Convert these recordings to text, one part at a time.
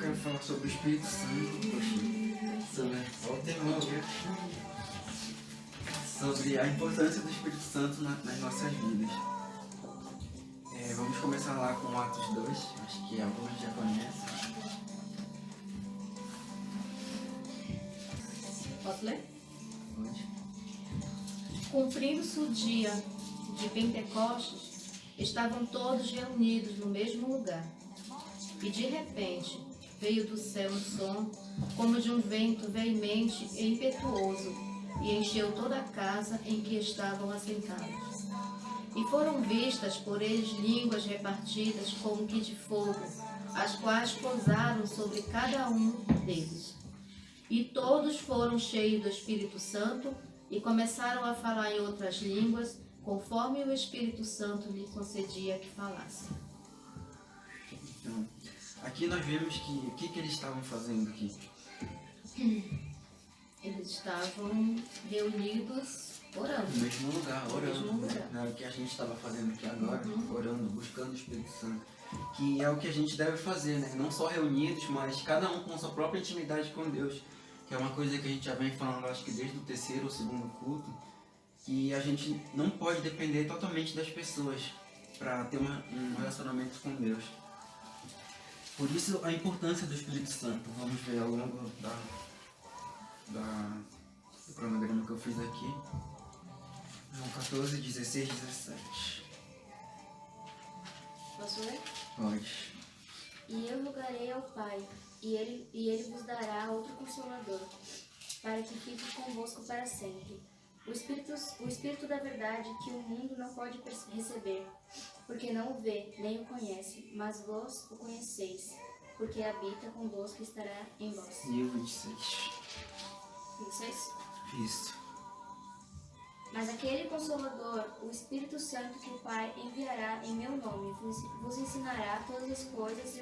quero falar sobre o Espírito Santo, poxa, sobre o tema, sobre a importância do Espírito Santo nas nossas vidas. Vamos começar lá com Atos 2, acho que alguns já conhecem. Posso ler? Pode. Cumprindo-se o dia de Pentecostes, estavam todos reunidos no mesmo lugar. E de repente veio do céu um som, como de um vento veemente e impetuoso, e encheu toda a casa em que estavam assentados. E foram vistas por eles línguas repartidas como que de fogo, as quais pousaram sobre cada um deles. E todos foram cheios do Espírito Santo e começaram a falar em outras línguas, conforme o Espírito Santo lhe concedia que falasse. Então, aqui nós vemos que o que eles estavam fazendo aqui? Eles estavam reunidos orando. No mesmo lugar, orando. No mesmo lugar. Não é o que a gente estava fazendo aqui agora, orando, buscando o Espírito Santo. Que é o que a gente deve fazer, né? Não só reunidos, mas cada um com a sua própria intimidade com Deus. Que é uma coisa que a gente já vem falando, acho que desde o terceiro ou segundo culto, que a gente não pode depender totalmente das pessoas para ter um relacionamento com Deus. Por isso a importância do Espírito Santo. Vamos ver ao longo do cronograma que eu fiz aqui. João 14, 16, 17. Posso ler? Pode. E eu rogarei ao Pai, e ele vos dará outro Consolador, para que fique convosco para sempre. O Espírito da verdade, que o mundo não pode receber, porque não o vê, nem o conhece, mas vós o conheceis, porque habita convosco e estará em vós. E o 26. 26? Isso. Mas aquele Consolador, o Espírito Santo que o Pai enviará em meu nome, vos ensinará todas as coisas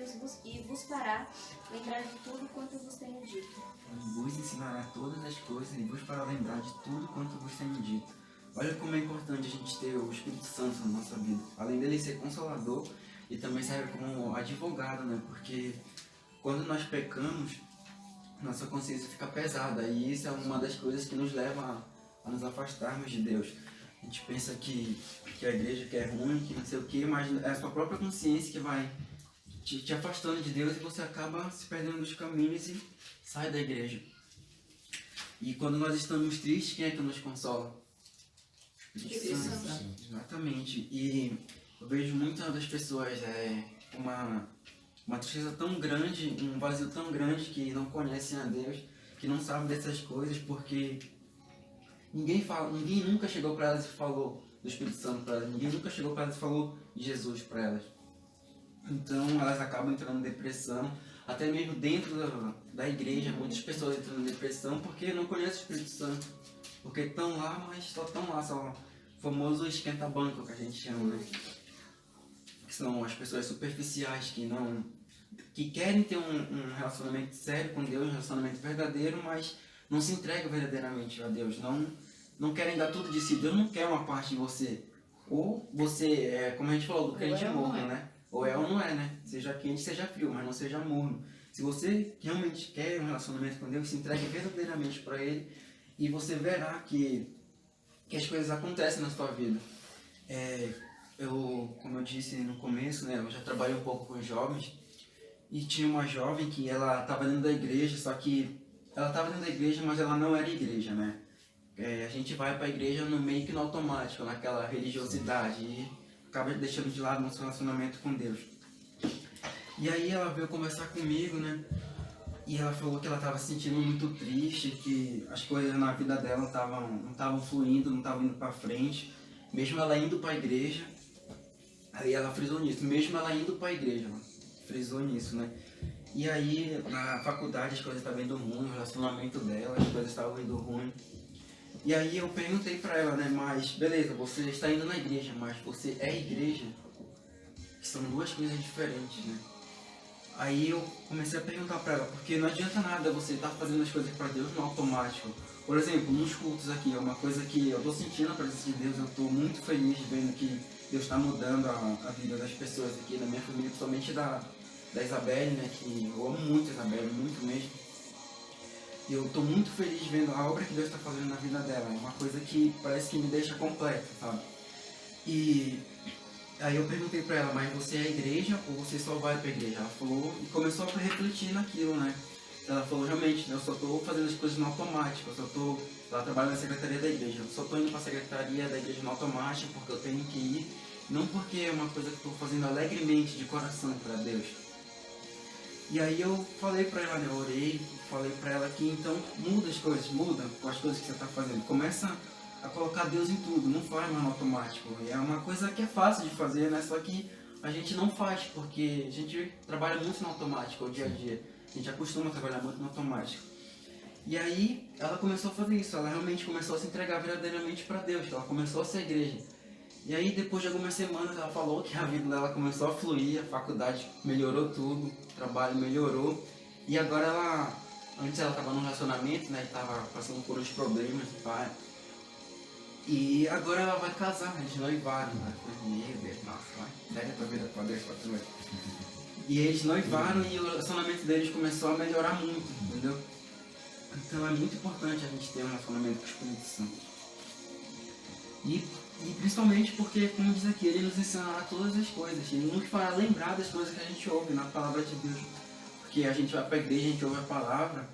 e vos fará lembrar de tudo quanto vos tenho dito. Vos ensinará todas as coisas e vos fará lembrar de tudo quanto vos tenho dito. Olha como é importante a gente ter o Espírito Santo na nossa vida. Além dele ser consolador, ele também serve como advogado, né? Porque quando nós pecamos, nossa consciência fica pesada. E isso é uma das coisas que nos leva a nos afastarmos de Deus. A gente pensa que a igreja que é ruim, que não sei o que, mas é a sua própria consciência que vai te afastando de Deus e você acaba se perdendo nos caminhos e sai da igreja. E quando nós estamos tristes, quem é que nos consola? Espírito Santo. Exatamente. E eu vejo muitas das pessoas uma tristeza tão grande, um vazio tão grande que não conhecem a Deus, que não sabem dessas coisas, porque ninguém nunca chegou para elas e falou do Espírito Santo para elas, ninguém nunca chegou para elas e falou de Jesus para elas. Então elas acabam entrando em depressão, até mesmo dentro da igreja, muitas pessoas entram em depressão porque não conhecem o Espírito Santo, porque estão lá, mas só estão lá, só o famoso esquenta-banco que a gente chama, né? Que são as pessoas superficiais que querem ter um relacionamento sério com Deus, um relacionamento verdadeiro, mas não se entregam verdadeiramente a Deus, não querem dar tudo de si. Deus não quer uma parte de você. Ou você, como a gente falou, do crente morno, né? Ou é ou não é, né? Seja quente, seja frio, mas não seja morno. Se você realmente quer um relacionamento com Deus, se entregue verdadeiramente para Ele e você verá que as coisas acontecem na sua vida. Como eu disse no começo, né? Eu já trabalhei um pouco com jovens e tinha uma jovem que ela estava dentro da igreja, só que ela estava dentro da igreja, mas ela não era igreja, né? A gente vai para a igreja meio que no automático, naquela religiosidade, e acaba deixando de lado nosso relacionamento com Deus. E aí ela veio conversar comigo, né? E ela falou que ela estava se sentindo muito triste, que as coisas na vida dela não estavam fluindo, não estavam indo para frente. Mesmo ela indo para a igreja, aí ela frisou nisso, mesmo ela indo para a igreja, ela frisou nisso, né? E aí na faculdade as coisas estavam indo ruim, o relacionamento dela, as coisas estavam indo ruim. E aí eu perguntei pra ela, né, mas beleza, você está indo na igreja, mas você é igreja? Que são duas coisas diferentes, né? Aí eu comecei a perguntar pra ela, porque não adianta nada você estar fazendo as coisas pra Deus no automático. Por exemplo, nos cultos aqui, é uma coisa que eu tô sentindo a presença de Deus, eu tô muito feliz vendo que Deus está mudando a vida das pessoas aqui, da minha família, principalmente da Isabelle, né, que eu amo muito a Isabelle, muito mesmo. E eu tô muito feliz vendo a obra que Deus está fazendo na vida dela. É uma coisa que parece que me deixa completa, sabe? E aí eu perguntei pra ela, mas você é a igreja ou você só vai pra igreja? Ela falou e começou a refletir naquilo, né? Ela falou, realmente, eu só tô fazendo as coisas no automático, ela trabalha na secretaria da igreja, eu só tô indo pra secretaria da igreja no automático porque eu tenho que ir, não porque é uma coisa que eu tô fazendo alegremente, de coração pra Deus. E aí eu falei pra ela, né, eu orei, falei pra ela que então muda as coisas, muda com as coisas que você tá fazendo, começa a colocar Deus em tudo, não faz mais no automático. E é uma coisa que é fácil de fazer, né, só que a gente não faz, porque a gente trabalha muito no automático, o dia a dia, a gente acostuma a trabalhar muito no automático. E aí ela começou a fazer isso, ela realmente começou a se entregar verdadeiramente pra Deus, ela começou a ser igreja. E aí, depois de algumas semanas, ela falou que a vida dela começou a fluir, a faculdade melhorou tudo, o trabalho melhorou. E agora antes ela estava num relacionamento, né, e estava passando por uns problemas, pai. E agora ela vai casar, eles noivaram, né? Meu Deus, nossa, vai, pega a tua vida pra Deus, pra tu ver. E eles noivaram e o relacionamento deles começou a melhorar muito, entendeu? Então é muito importante a gente ter um relacionamento com o Espírito Santo. E principalmente porque, como diz aqui, ele nos ensinará todas as coisas. Ele nos fará lembrar das coisas que a gente ouve na palavra de Deus. Porque a gente vai para a igreja, a gente ouve a palavra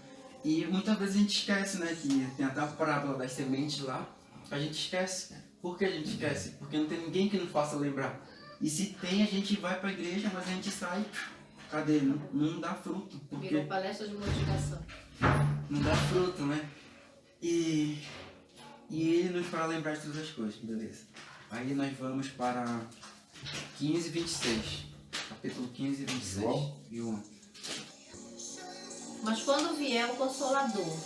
e muitas vezes a gente esquece, né? Que tem até a parábola das sementes lá. A gente esquece. Por que a gente esquece? Porque não tem ninguém que nos faça lembrar. E se tem, a gente vai para a igreja, mas a gente sai. Cadê? Não dá fruto. Porque Virou palestra de motivação. não dá fruto, né? E ele nos fará lembrar de todas as coisas, beleza. Aí nós vamos para 15 e 26. Capítulo 15 e 26. João. Mas quando vier o Consolador,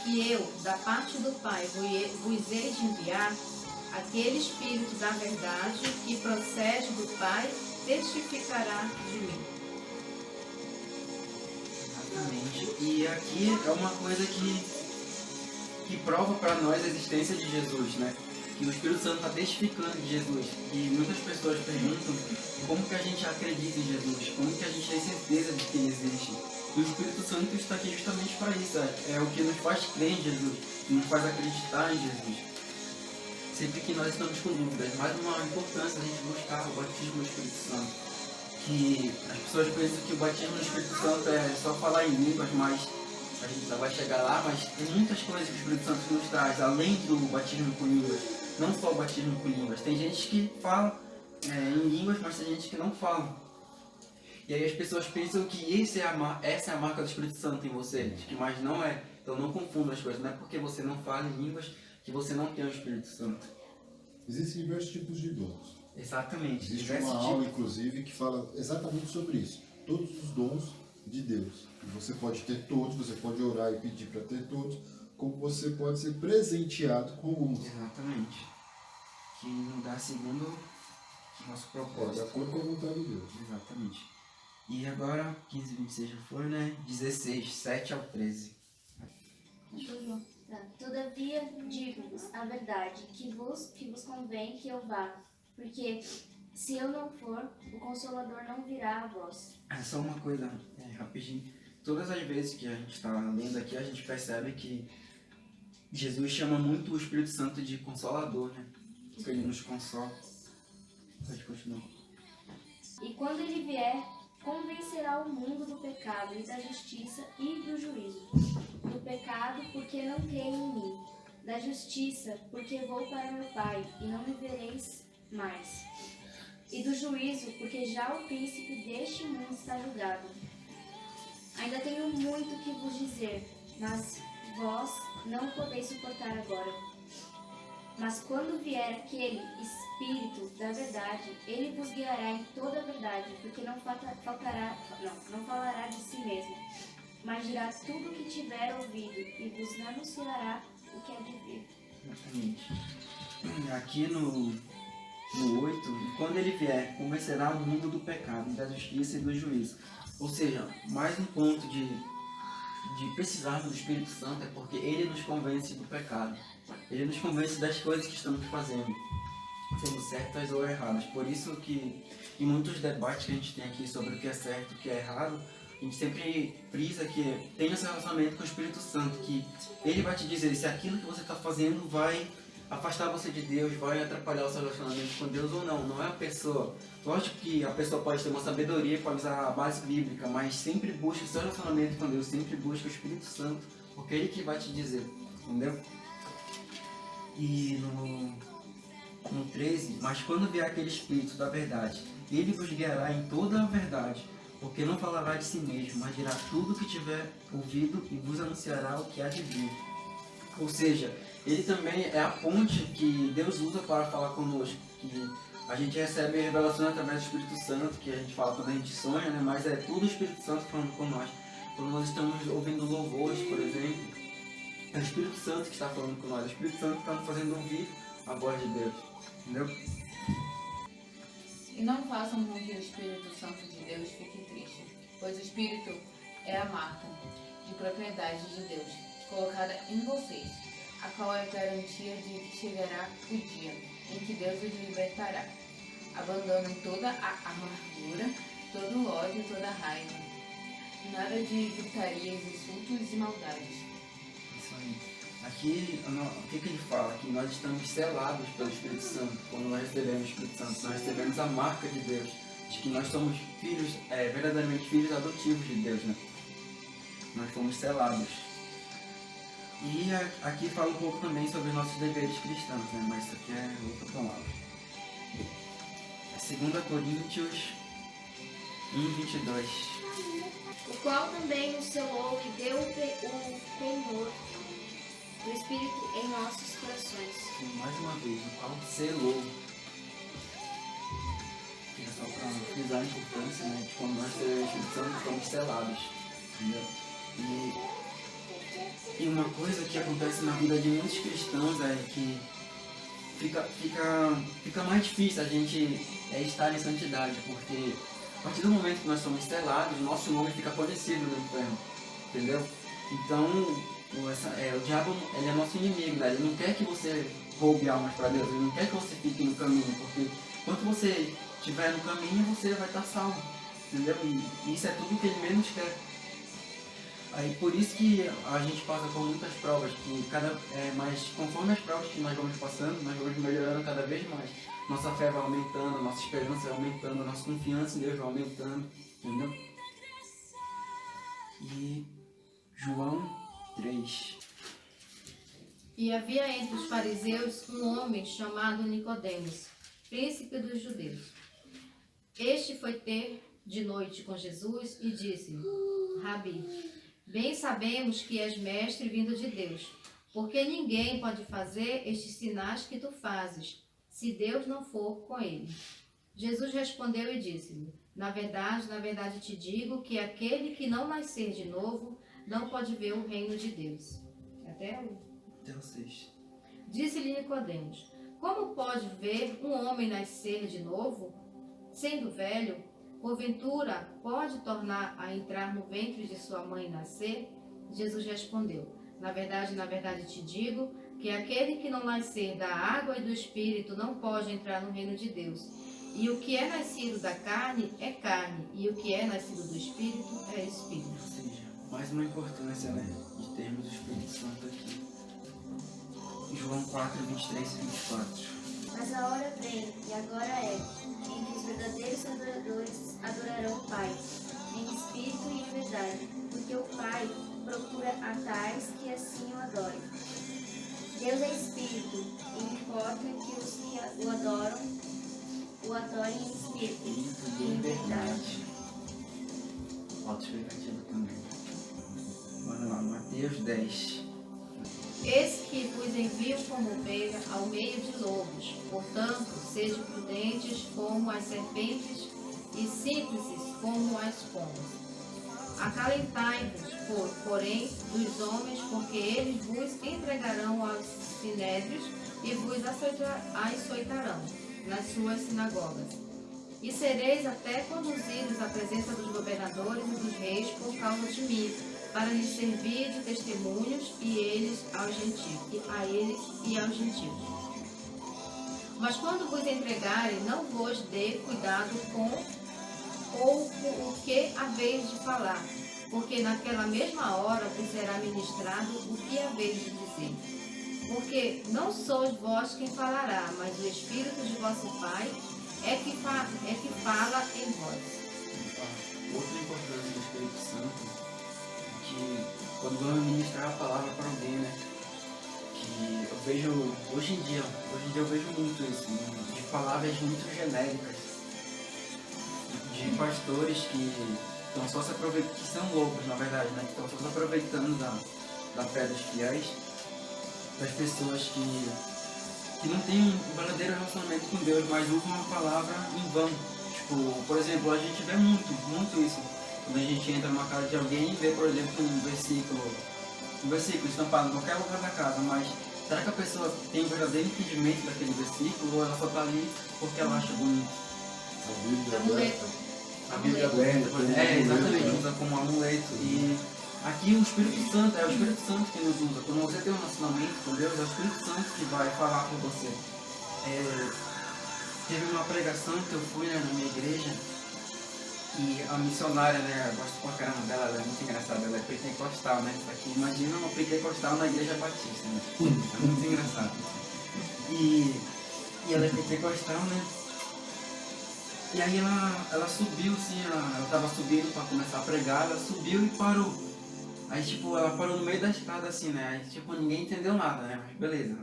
que eu, da parte do Pai, vos hei de enviar, aquele Espírito da verdade que procede do Pai, testificará de mim. Exatamente. E aqui é uma coisa que prova para nós a existência de Jesus, né? Que o Espírito Santo está testificando de Jesus. E muitas pessoas perguntam como que a gente acredita em Jesus, como que a gente tem certeza de que ele existe. E o Espírito Santo está aqui justamente para isso, é o que nos faz crer em Jesus, que nos faz acreditar em Jesus. Sempre que nós estamos com dúvidas, mais uma importância a gente buscar o batismo do Espírito Santo. Que as pessoas pensam que o batismo do Espírito Santo é só falar em línguas, mas a gente ainda vai chegar lá, mas tem muitas coisas que o Espírito Santo nos traz, além do batismo com línguas. Não só o batismo com línguas. Tem gente que fala em línguas, mas tem gente que não fala. E aí as pessoas pensam que essa é a marca do Espírito Santo em você, mas não é. Então não confunda as coisas. Não é porque você não fala em línguas que você não tem o Espírito Santo. Existem diversos tipos de dons. Exatamente. Existe uma aula, inclusive, que fala exatamente sobre isso. Todos os dons de Deus. Você pode ter todos, você pode orar e pedir para ter todos, como você pode ser presenteado com alguns. Exatamente. Que nos dá segundo o nosso propósito. De acordo com a vontade de Deus. Exatamente. E agora, 15 e 26 já foi, né? 16, 7 ao 13. Tá. Todavia, digo-vos a verdade, que vos convém que eu vá, porque se eu não for, o Consolador não virá a vós. É só uma coisa, rapidinho. Todas as vezes que a gente está lendo aqui, a gente percebe que Jesus chama muito o Espírito Santo de Consolador, né? Porque ele nos consola. Pode continuar. E quando ele vier, convencerá o mundo do pecado e da justiça e do juízo. Do pecado, porque não creem em mim. Da justiça, porque vou para meu Pai e não me vereis mais. E do juízo, porque já o príncipe deste mundo está julgado. Ainda tenho muito que vos dizer, mas vós não podeis suportar agora. Mas quando vier aquele Espírito da verdade, ele vos guiará em toda a verdade, porque não falará de si mesmo, mas dirá tudo o que tiver ouvido e vos anunciará o que é de vir. Exatamente. Aqui no 8, quando ele vier, convencerá o mundo do pecado, da justiça e do juízo. Ou seja, mais um ponto de precisarmos do Espírito Santo é porque ele nos convence do pecado. Ele nos convence das coisas que estamos fazendo. sendo certas ou erradas. Por isso que em muitos debates que a gente tem aqui sobre o que é certo e o que é errado, a gente sempre frisa que tenha esse relacionamento com o Espírito Santo, que ele vai te dizer se aquilo que você está fazendo vai afastar você de Deus, vai atrapalhar o seu relacionamento com Deus ou não. Não é a pessoa. Lógico que a pessoa pode ter uma sabedoria, pode usar a base bíblica, mas sempre busque o seu relacionamento com Deus, sempre busque o Espírito Santo, porque é ele que vai te dizer, entendeu? E no 13, mas quando vier aquele Espírito da verdade, ele vos guiará em toda a verdade, porque não falará de si mesmo, mas dirá tudo o que tiver ouvido e vos anunciará o que há de vir. Ou seja, ele também é a ponte que Deus usa para falar conosco, que a gente recebe revelação através do Espírito Santo, que a gente fala quando a gente sonha, né? Mas é tudo o Espírito Santo falando com nós. Quando nós estamos ouvindo louvores, por exemplo, é o Espírito Santo que está falando com nós, o Espírito Santo está nos fazendo ouvir a voz de Deus, entendeu? E não façam com que o Espírito Santo de Deus fique triste, pois o Espírito é a marca de propriedade de Deus, colocada em vocês, a qual é a garantia de que chegará o dia em que Deus os libertará. Abandonem toda a amargura, todo o ódio, toda a raiva. Nada de gritarias, insultos e maldades. Isso aí. Aqui, o que ele fala? Que nós estamos selados pelo Espírito Santo. Quando nós recebemos o Espírito Santo, nós recebemos a marca de Deus, de que nós somos filhos, verdadeiramente filhos adotivos de Deus, né? Nós fomos selados. E aqui fala um pouco também sobre os nossos deveres cristãos, né? Mas isso aqui é outra palavra. 2 Coríntios 1:22. O qual também nos selou e deu o penhor do Espírito em nossos corações. E mais uma vez, o qual selou. É só para frisar a importância, né? De quando nós recebemos o Espírito Santo, estamos selados. Entendeu? E uma coisa que acontece na vida de muitos cristãos é que fica mais difícil a gente estar em santidade, porque a partir do momento que nós somos selados, nosso nome fica conhecido no inferno, entendeu? Então, o diabo, ele é nosso inimigo, né? Ele não quer que você roube almas para Deus, ele não quer que você fique no caminho, porque enquanto você estiver no caminho, você vai estar salvo, entendeu? E isso é tudo que ele menos quer. Aí por isso que a gente passa por muitas provas, que mas conforme as provas que nós vamos passando, nós vamos melhorando cada vez mais. Nossa fé vai aumentando, nossa esperança vai aumentando, nossa confiança em Deus vai aumentando, entendeu? E João 3. E havia entre os fariseus um homem chamado Nicodemos, príncipe dos judeus. Este foi ter de noite com Jesus e disse-lhe: Rabi, bem sabemos que és mestre vindo de Deus, porque ninguém pode fazer estes sinais que tu fazes, se Deus não for com ele. Jesus respondeu e disse-lhe: na verdade te digo que aquele que não nascer de novo não pode ver o reino de Deus. Até o 6. Disse-lhe Nicodemos: como pode ver um homem nascer de novo, sendo velho? Porventura, pode tornar a entrar no ventre de sua mãe e nascer? Jesus respondeu: na verdade te digo que aquele que não nascer da água e do Espírito não pode entrar no reino de Deus. E o que é nascido da carne é carne, e o que é nascido do Espírito é Espírito. Ou seja, mais uma importância, né, de termos o Espírito Santo aqui. João 4, 23 e 24. Mas a hora vem, e agora é, em que os verdadeiros adoradores adorarão o Pai, em espírito e em verdade, porque o Pai procura a tais que assim o adorem. Deus é espírito, e importa que os que o adorem em espírito e em verdade. Autoexplicativo também. Bora lá, Mateus 10. Eis que vos envio como ovelha ao meio de lobos. Portanto, sejam prudentes como as serpentes e simples como as pombas. Acalentai-vos, porém, dos homens, porque eles vos entregarão aos sinédrios e vos açoitarão nas suas sinagogas. E sereis até conduzidos à presença dos governadores e dos reis por causa de mim, para lhes servir de testemunhos a eles e aos gentios. Mas quando vos entregarem, não vos dê cuidado com ou com o que haveis de falar, porque naquela mesma hora vos será ministrado o que haveis de dizer. Porque não sois vós quem falará, mas o Espírito de vosso Pai é que fala em vós. Outra importância do Espírito Santo é que quando vamos ministrar a palavra para alguém, né? Que eu vejo, hoje em dia eu vejo muito isso, de palavras muito genéricas, de pastores que estão só se aproveitando, que são loucos na verdade, né? Que estão só se aproveitando da fé dos fiéis, das pessoas que não têm um verdadeiro relacionamento com Deus, mas usam a palavra em vão. Tipo, por exemplo, a gente vê muito isso. Quando a gente entra numa casa de alguém e vê, por exemplo, um versículo estampado em qualquer lugar da casa, mas será que a pessoa tem um verdadeiro entendimento daquele versículo ou ela só está ali porque ela acha bonito? A Bíblia, Amuleto. a Bíblia aberta, como Exatamente, amuleto, usa como amuleto. E aqui o Espírito Santo, é o Espírito Santo que nos usa. Quando você tem um relacionamento com Deus, é o Espírito Santo que vai falar com você. Teve uma pregação que eu fui, né, na minha igreja, e a missionária, né, eu gosto pra caramba dela, ela é muito engraçada, ela é pentecostal, né? Só que imagina uma pentecostal na igreja batista, né? É muito engraçado. E ela é pentecostal, né? E aí ela subiu assim, ela tava subindo pra começar a pregar, ela subiu e parou. Aí tipo, ela parou no meio da escada assim, né? Aí tipo, ninguém entendeu nada, né? Mas beleza.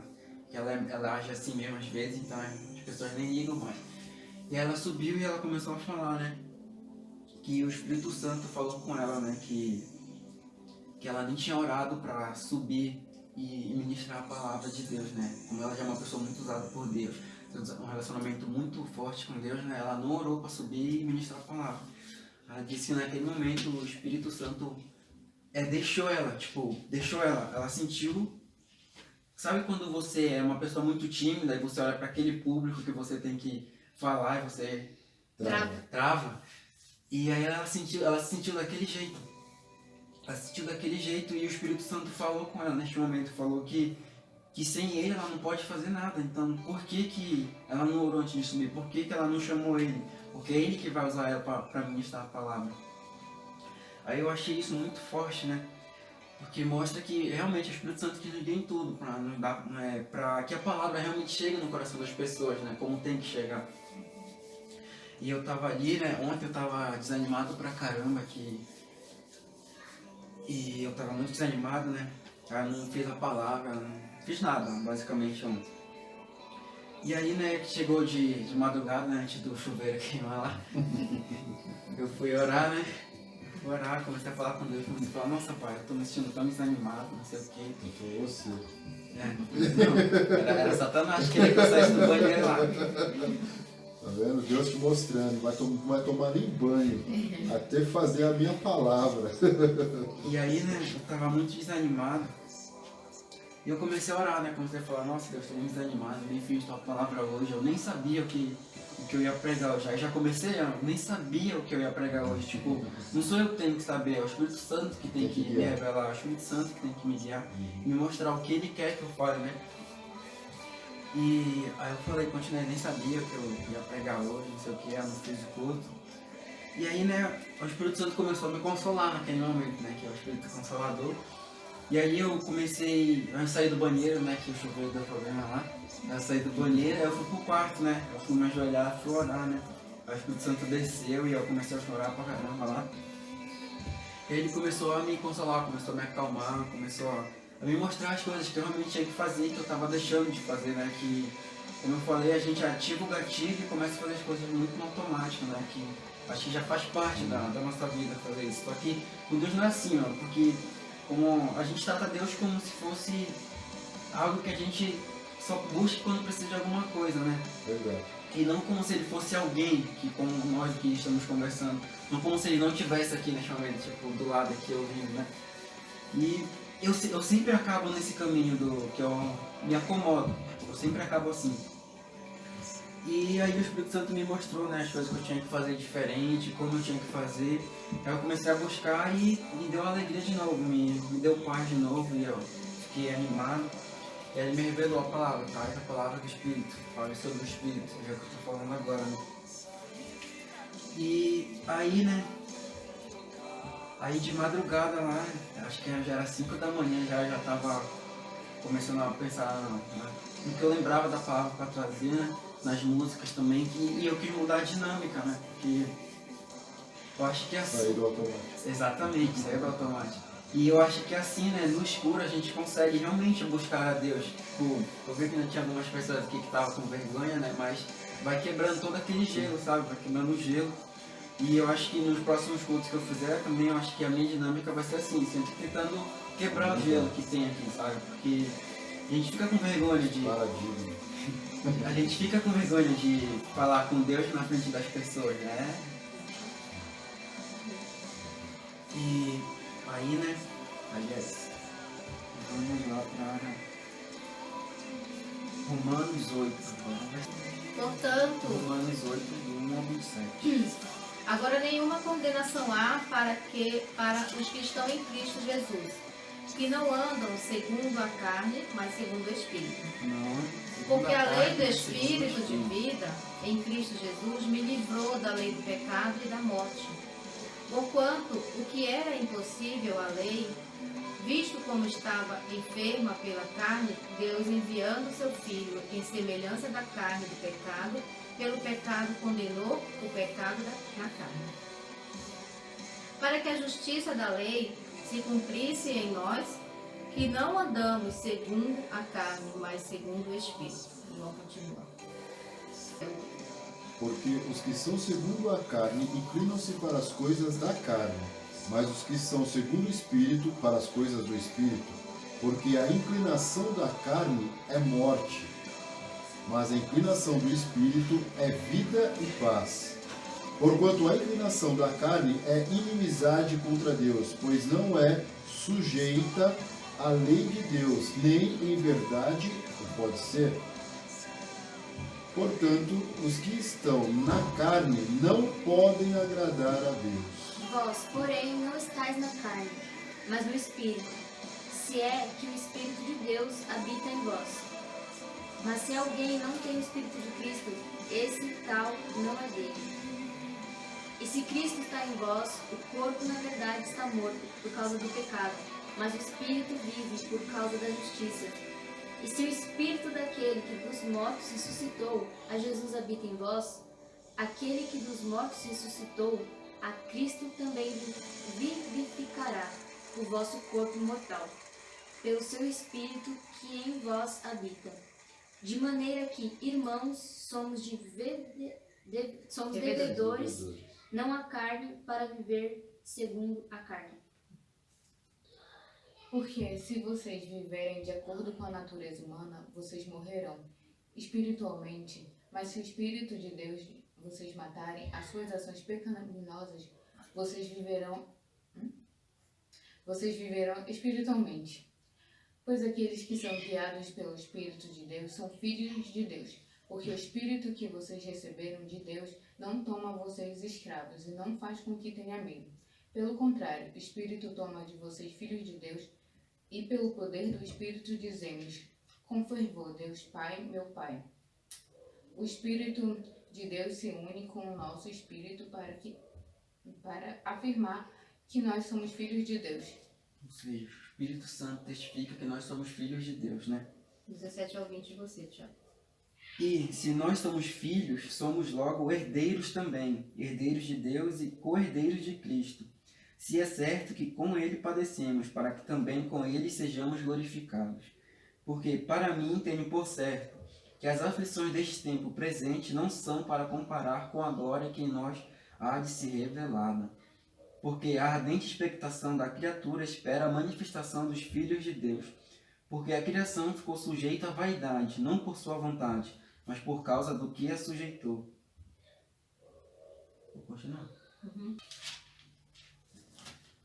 Que ela age assim mesmo às vezes, então as pessoas nem ligam mais. E ela subiu e ela começou a falar, né? Que o Espírito Santo falou com ela, né? Que ela nem tinha orado pra subir e ministrar a palavra de Deus, né? Como ela já é uma pessoa muito usada por Deus, um relacionamento muito forte com Deus, né? Ela não orou para subir e ministrar a palavra. Ela disse que naquele momento o Espírito Santo deixou ela. Ela sentiu. Sabe quando você é uma pessoa muito tímida e você olha para aquele público que você tem que falar e você trava? E aí ela se sentiu daquele jeito. Ela se sentiu daquele jeito e o Espírito Santo falou com ela neste momento, falou que sem ele ela não pode fazer nada. Então por que ela não orou antes de subir? Por que ela não chamou ele? Porque é ele que vai usar ela para ministrar a palavra. Aí eu achei isso muito forte, né? Porque mostra que realmente o Espírito Santo quis ligar em tudo para que a palavra realmente chegue no coração das pessoas, né? Como tem que chegar. E eu tava ali, né? Ontem eu tava desanimado pra caramba e eu tava muito desanimado, né? Eu não fiz a palavra, não fiz nada, basicamente ontem. E aí, né, que chegou de madrugada, né, antes do chuveiro queimar lá, eu fui orar, né? Fui orar, comecei a falar com Deus, comecei a falar, nossa pai, eu tô me sentindo tão desanimado, não sei o quê. Não foi você. Não, era Satanás que queria que eu saísse do banheiro lá. Tá vendo? Deus te mostrando, vai tomar nem banho, até fazer a minha palavra. E aí, né, eu tava muito desanimado. E eu comecei a orar, né, comecei a falar, nossa Deus, tô muito desanimado, nem fiz tua palavra hoje, eu nem sabia o que eu ia pregar hoje. Aí já comecei, eu nem sabia o que eu ia pregar hoje, tipo, não sou eu que tenho que saber, é o Espírito Santo que tem que me revelar, é o Espírito Santo que tem que me guiar, me mostrar o que ele quer que eu fale, né. E aí eu falei, continuei, nem sabia que eu ia pregar hoje, não sei o que, eu não fiz o culto. E aí, né, o Espírito Santo começou a me consolar naquele momento, né, que é o Espírito Consolador. E aí eu saí do banheiro, né, que o chuveiro deu problema lá. Eu saí do banheiro, aí eu fui pro quarto, né, eu fui me ajoelhar, fui orar, né. Aí o Espírito Santo desceu e eu comecei a chorar pra caramba lá. E ele começou a me consolar, começou a me acalmar, começou a me mostrar as coisas que eu realmente tinha que fazer, que eu tava deixando de fazer, né, que, como eu falei, a gente ativa o gatilho e começa a fazer as coisas muito no automático, né, que acho que já faz parte da nossa vida fazer isso. Só que com Deus não é assim, ó, porque como a gente trata Deus como se fosse algo que a gente só busca quando precisa de alguma coisa, né? Verdade. E não como se ele fosse alguém, que como nós aqui estamos conversando, não como se ele não estivesse aqui neste momento, tipo, do lado aqui ouvindo, né? E eu sempre acabo nesse caminho que eu me acomodo, eu sempre acabo assim. E aí o Espírito Santo me mostrou, né, as coisas que eu tinha que fazer diferente, como eu tinha que fazer. Aí eu comecei a buscar e me deu alegria de novo, me deu paz de novo e eu fiquei animado. E ele me revelou a palavra, tá? A palavra do Espírito. Fala sobre o Espírito, já que eu tô falando agora, né? E aí, né? Aí de madrugada lá, acho que já era 5 da manhã, já tava começando a pensar no que eu lembrava da palavra para trazer, né? Nas músicas também, e eu quis mudar a dinâmica, né? Porque eu acho que é assim. Sair do automático. Exatamente, sair do automático. E eu acho que assim, né, no escuro a gente consegue realmente buscar a Deus. Tipo, eu vi que não tinha algumas pessoas aqui que estavam com vergonha, né? Mas vai quebrando todo aquele gelo, sabe? Vai quebrando o gelo. E eu acho que nos próximos cultos que eu fizer também, eu acho que a minha dinâmica vai ser assim, sempre tentando quebrar o gelo que tem aqui, sabe? Porque a gente fica com vergonha de. Paradigma. A gente fica com vergonha de falar com Deus na frente das pessoas, né? E aí, né? Aliás, vamos lá para Romanos 8. Portanto, Romanos 8, do 1 ao 27. agora nenhuma condenação há para os que estão em Cristo Jesus, que não andam segundo a carne, mas segundo o Espírito. Não. Porque a lei do Espírito de vida em Cristo Jesus me livrou da lei do pecado e da morte. Porquanto o que era impossível à lei, visto como estava enferma pela carne, Deus enviando seu Filho em semelhança da carne do pecado, pelo pecado condenou o pecado na carne. Para que a justiça da lei se cumprisse em nós, que não andamos segundo a carne, mas segundo o Espírito. Vamos continuar. Porque os que são segundo a carne inclinam-se para as coisas da carne, mas os que são segundo o Espírito para as coisas do Espírito. Porque a inclinação da carne é morte, mas a inclinação do Espírito é vida e paz. Porquanto a inclinação da carne é inimizade contra Deus, pois não é sujeita à lei de Deus, nem em verdade o pode ser. Portanto, os que estão na carne não podem agradar a Deus. Vós, porém, não estáis na carne, mas no Espírito, se é que o Espírito de Deus habita em vós. Mas se alguém não tem o Espírito de Cristo, esse tal não é dele. E se Cristo está em vós, o corpo na verdade está morto por causa do pecado, mas o Espírito vive por causa da justiça. E se o Espírito daquele que dos mortos ressuscitou a Jesus habita em vós, aquele que dos mortos ressuscitou a Cristo também vivificará o vosso corpo mortal, pelo seu Espírito que em vós habita. De maneira que, irmãos, somos devedores, não a carne, para viver segundo a carne. Porque se vocês viverem de acordo com a natureza humana, vocês morrerão espiritualmente. Mas se o Espírito de Deus vocês matarem as suas ações pecaminosas, vocês viverão espiritualmente. Pois aqueles que são guiados pelo Espírito de Deus são filhos de Deus. Porque o Espírito que vocês receberam de Deus não toma vocês escravos e não faz com que tenha medo. Pelo contrário, o Espírito toma de vocês filhos de Deus, e pelo poder do Espírito dizemos, com fervor, Deus Pai, meu Pai. O Espírito de Deus se une com o nosso Espírito para afirmar que nós somos filhos de Deus. Ou seja, o Espírito Santo testifica que nós somos filhos de Deus, né? 17 ao 20 de você, Tiago. E se nós somos filhos, somos logo herdeiros também, herdeiros de Deus e co-herdeiros de Cristo. Se é certo que com ele padecemos, para que também com ele sejamos glorificados. Porque para mim tenho por certo que as aflições deste tempo presente não são para comparar com a glória que em nós há de se revelada. Porque a ardente expectação da criatura espera a manifestação dos filhos de Deus. Porque a criação ficou sujeita à vaidade, não por sua vontade, mas por causa do que a sujeitou. Vou continuar.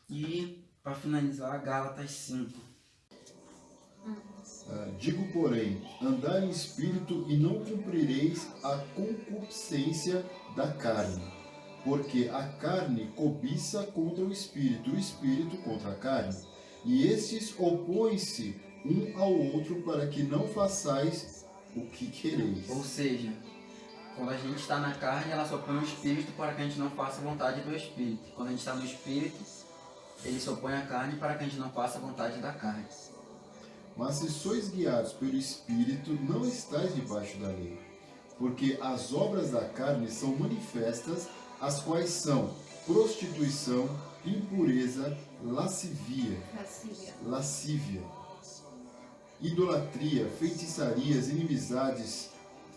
E, para finalizar, Gálatas 5. Digo, porém, andai em espírito e não cumprireis a concupiscência da carne. Porque a carne cobiça contra o espírito contra a carne. E estes opõem-se um ao outro para que não façais o que quereis. Ou seja, quando a gente está na carne, ela se opõe ao Espírito para que a gente não faça a vontade do Espírito. Quando a gente está no Espírito, ele se opõe à carne para que a gente não faça a vontade da carne. Mas se sois guiados pelo Espírito, não estáis debaixo da lei. Porque as obras da carne são manifestas, as quais são prostituição, impureza, lascívia, idolatria, feitiçarias, inimizades,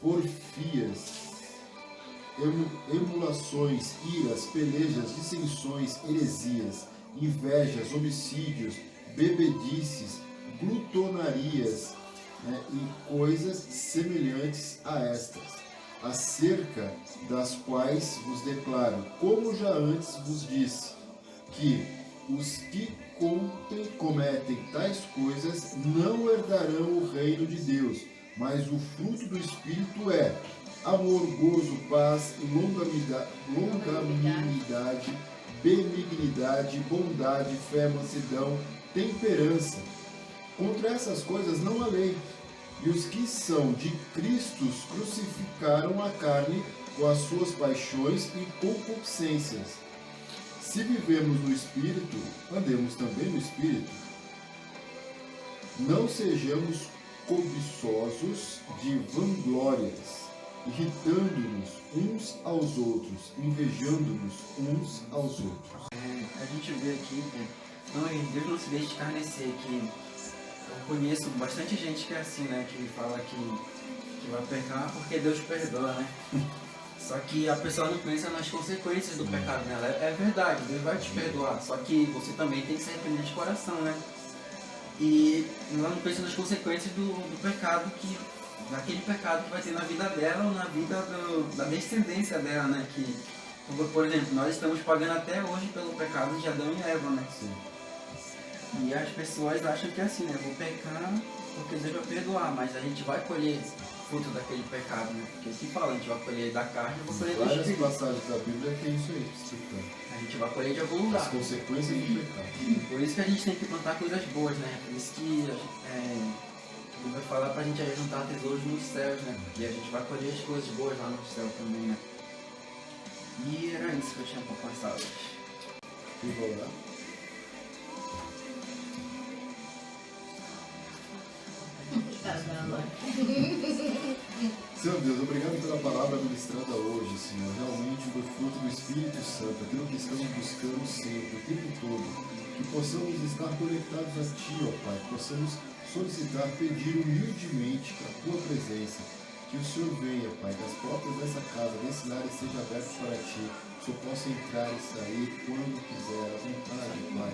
porfias, emulações, iras, pelejas, dissensões, heresias, invejas, homicídios, bebedices, glutonarias, e coisas semelhantes a estas, acerca das quais vos declaro, como já antes vos disse, que os que cometem tais coisas não herdarão o reino de Deus, mas o fruto do Espírito é amor, gozo, paz, longanimidade, benignidade, bondade, fé, mansidão, temperança. Contra essas coisas não há lei. E os que são de Cristo crucificaram a carne com as suas paixões e concupiscências. Se vivemos no Espírito, andemos também no Espírito. Não sejamos cobiçosos de vanglórias, irritando-nos uns aos outros, invejando-nos uns aos outros. A gente vê aqui que Deus não se deixa escarnecer, que eu conheço bastante gente que é assim, né, que fala que vai pecar porque Deus perdoa, né? Só que a pessoa não pensa nas consequências do pecado dela. É verdade, Deus vai te perdoar, só que você também tem que se arrepender de coração, né? E ela não pensa nas consequências do pecado, daquele pecado que vai ter na vida dela ou na vida da descendência dela, né? Que, por exemplo, nós estamos pagando até hoje pelo pecado de Adão e Eva, né? Sim. E as pessoas acham que é assim, né? Vou pecar porque Deus vai perdoar, mas a gente vai colher fruto daquele pecado, né? Porque se fala, a gente vai colher da carne, eu vou colher do Várias espírito. passagens da Bíblia tem isso aí, explicando. A gente vai colher de algum As lugar. consequências do pecado. Por isso que a gente tem que plantar coisas boas, né? Por isso que ele vai falar pra gente juntar tesouros nos céus, né? Porque a gente vai colher as coisas boas lá no céu também, né? E era isso que eu tinha pra passar hoje. E vou lá. Senhor Deus, obrigado pela palavra ministrada hoje, Senhor. Realmente do fruto do Espírito Santo, aquilo que estamos buscando sempre, o tempo todo. Que possamos estar conectados a Ti, ó Pai. Que possamos solicitar, pedir humildemente a Tua presença. Que o Senhor venha, Pai, que as portas dessa casa, desse lar estejam abertas para Ti. Que o Senhor possa entrar e sair quando quiser, à vontade, Pai.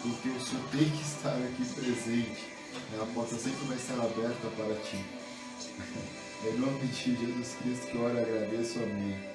Porque o Senhor tem que estar aqui presente. A porta sempre vai estar aberta para Ti. Em nome de Jesus Cristo que eu oro e agradeço. Amém.